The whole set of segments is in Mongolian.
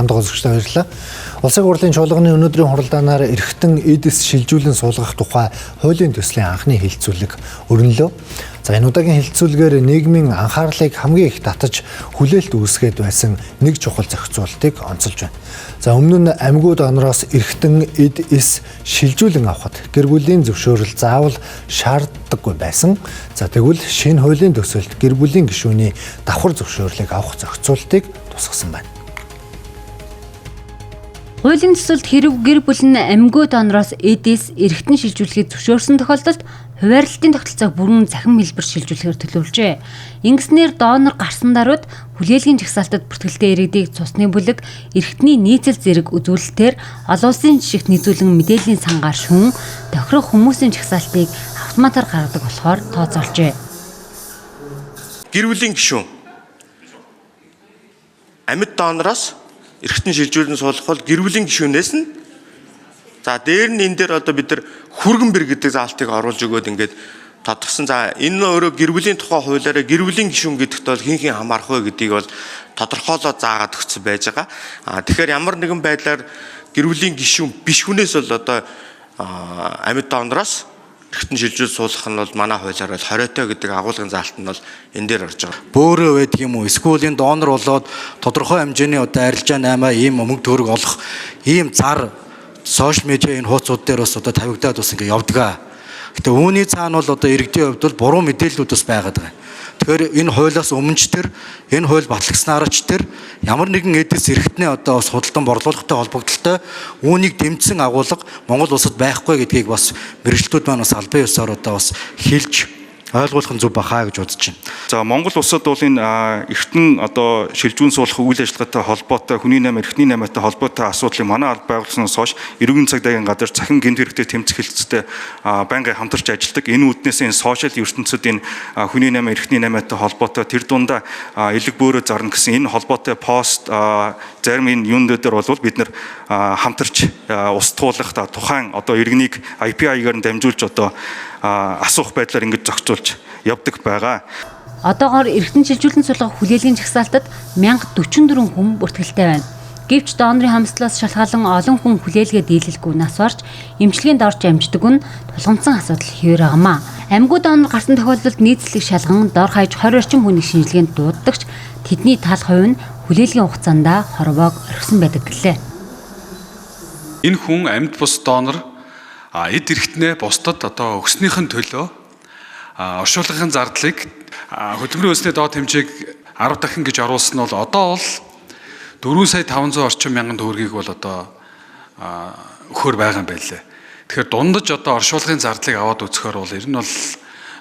тогтолцогчтой баярлалаа. Улсын хурлын чуулганы өнөөдрийн хуралдаанаар эрхтэн эдис шилжүүлэн суулгах тухай хуулийн төслийн анхны хэлэлцүүлэг өрнөлөө. За энэ удаагийн хэлэлцүүлгээр нийгмийн анхаарлыг хамгийн их татаж хүлээлт үүсгээд байсан нэг чухал зохицуултыг онцолж байна. За өмнө нь амьгууд онороос эрхтэн эдис шилжүүлэн авахд гэр бүлийн зөвшөөрөл заавал шаарддаггүй байсан. За тэгвэл шинэ хуулийн төсөлд гэр бүлийн гишүүний давхар зөвшөөрлийг авах зохицуултыг тусгасан байна. Хуулийн төсөлд хэрв гэр бүл нь амьгууд онороос эдис эрхтэн шилжүүлэхийг зөвшөөрсөн тохиолдолд хуваарлалтын тогтолцоог бүрэн захин хэлбэр шилжүүлэхээр төлөвлөжээ. Ингэснээр донор гарсан даруйд хүлээлгийн жагсаалтад бүртгэлтэй иргэдийг цусны бүлэг, эрхтний нийцэл зэрэг үзүүлэлтээр олон улсын жишгт нийцүүлэн мэдээллийн сангаар шүүн, тохирох хүмүүсийн жагсаалтыг автоматар гаргадаг болохоор тооцоолжээ. Гэр бүлийн гишүүн амьд донороос эрхтэн шилжүүлэн суулгах бол гэр бүлийн гишүүнээс нь за дээр нь энэ дээр одоо бид нар хүргэн бэр гэдэг заалтыг оруулж өгөөд ингээд тодорхойлсон. За энэ өөрөө гэр бүлийн тухай хуулиараа гэр бүлийн гишүүн гэдэгт бол хин хамаарах вэ гэдгийг бол тодорхойлоод заагаад өгсөн байж байгаа. Тэгэхээр ямар нэгэн байдлаар гэр бүлийн гишүүн биш хүнээс бол одоо амьд донороос эрхтэн шилжүүл суулгах нь бол манай хуулиар бол хориотой гэдэг агуулгын заалт нь бол энэ дээр орж байгаа. Бөөрөө байдаг юм уу? Эсвэл энэ донор болоод тодорхой хэмжээний одоо арилжаа 8 ийм мөнгө төгрөг олох ийм зар сошиал медиа энэ хуудасууд дээр бас одоо тавигдаад бас ингэ явдаг. Гэтэ үүний цаана бол одоо иргэдийн хувьд бол буруу мэдээллүүд бас байгаад байгаа. Тэгэхээр энэ хуулиас өмнөч төр энэ хууль батлагснараа ч төр ямар нэгэн эдис эрхтний одоо бас худалдан борлуулалттай холбогдолтой үүнийг дэмжсэн агуулга Монгол улсад байхгүй гэдгийг бас мэргэжилтүүд маань бас албан ёсоор одоо бас хэлж ойлгуулах нь зөв бахаа гэж бодож байна. За Монгол улсад бол энэ эрхтэн одоо шилжүүн суулгах үйл ажиллагаатай холбоотой хүний наймаа эрхтний наймаатай холбоотой асуудлыг манай алба байгуулснаас хойш эрүүгийн цагдаагийн газар захин гэмт хэрэгтэй тэмцэх хэлцтэй байнгын хамтарч ажилладаг. Энэ үүднээс энэ сошиал ертөнцид энэ хүний наймаа эрхтний наймаатай холбоотой тэр дундаа элэг бөөрө зарна гэсэн энэ холбоотой пост зарим энэ юунд дээр бол бид нар хамтарч устгуулах тухайн одоо иргэнийг IPI-гаар дамжуулж одоо асуух байдлаар ингэж зохицуулж явдаг байгаа. Одоогоор эрхтэн шилжүүлэн суулгах хүлээлгийн жагсаалтад 1044 хүн бүртгэлтэй байна. Гэвч донорын хамслаас шалгаалan олон хүн хүлээлгээ дийлэлгүй нас барч эмчилгээнд орж амждаг нь тулгамдсан асуудал хэвээр байгаамаа. Амьгууд донор гарсан тохиолдолд нийцлэг шалган дор хаяж 20 орчим хүний шинжилгээнд дууддагч тэдний тал хувь нь хүлээлгийн хугацаанд хорвоог орхисон байдаг гэлээ. Энэ хүн амьд бус донор эд эрхтнээ бусдад одоо өгснийхэн төлөө оршуулгын зардлыг хөдөлмөрийн үнэсний доод хэмжээг 10 дахин гэж оруулсан нь бол одоо бол 4 сая 500 орчим мянган төгрөгийг бол одоо өгөхөр байгаа юм байлээ. Тэгэхээр дундаж одоо оршуулгын зардлыг аваад үзэхээр бол ер нь бол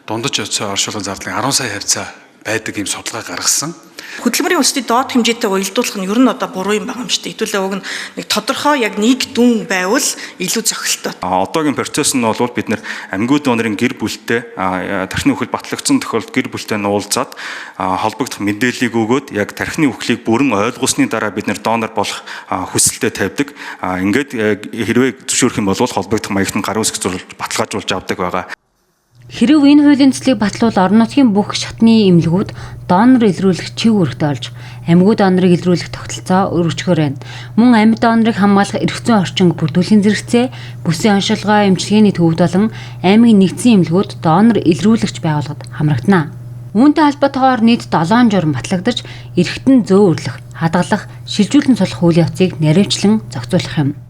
дундаж оршуулгын зардлын 10 сая хавцаа байдаг юм судалгаа гаргасан. Хөдөлмөрийн үнэсний доод хэмжээтэй уялдуулах нь ер нь одоо буруу юм байгаа юм шүү дээ. Хэдүүлээ уг нь нэг тодорхой яг нэг дүн байвал илүү зохилттой. Одоогийн процесс нь бол бид нэр амьгууд донорын гэр бүлтэй тархины үхэл батлагдсан тохиолдолд гэр бүлтэй уулзаад холбогдох мэдээллийг өгөөд яг тархины үхлийг бүрэн ойлгосны дараа бид нэр донор болох хүсэлтэд тавьдаг. Ингээд хэрвээ зөвшөөрөх юм бол холбогдох маягт нь гарын үсэг зурж баталгаажуулж авдаг байгаа. Хэрв энэ хуулийн төслийг батлуул орон нутгийн бүх шатны эмнэлгүүд донор илрүүлэх чиг үүрэгт олж амьгууд донорыг илрүүлэх тогтолцоо өргөжгөр байна. Мөн амьд донорыг хамгаалах эрх зүйн орчинг бүрдүүлэхийн зэрэгцээ бүсийн оншилгоо эмчилгээний төвд болон аймгийн нэгдсэн эмнэлгүүд донор илрүүлэгч байгууллагад хамрагдана. Үүнтэй холбоотойгоор нийт 7 журам батлагдаж эрхтэн зөө өрлөх, хадгалах, шилжүүлэн сулах үйл явцыг наривчлан зохицуулах юм.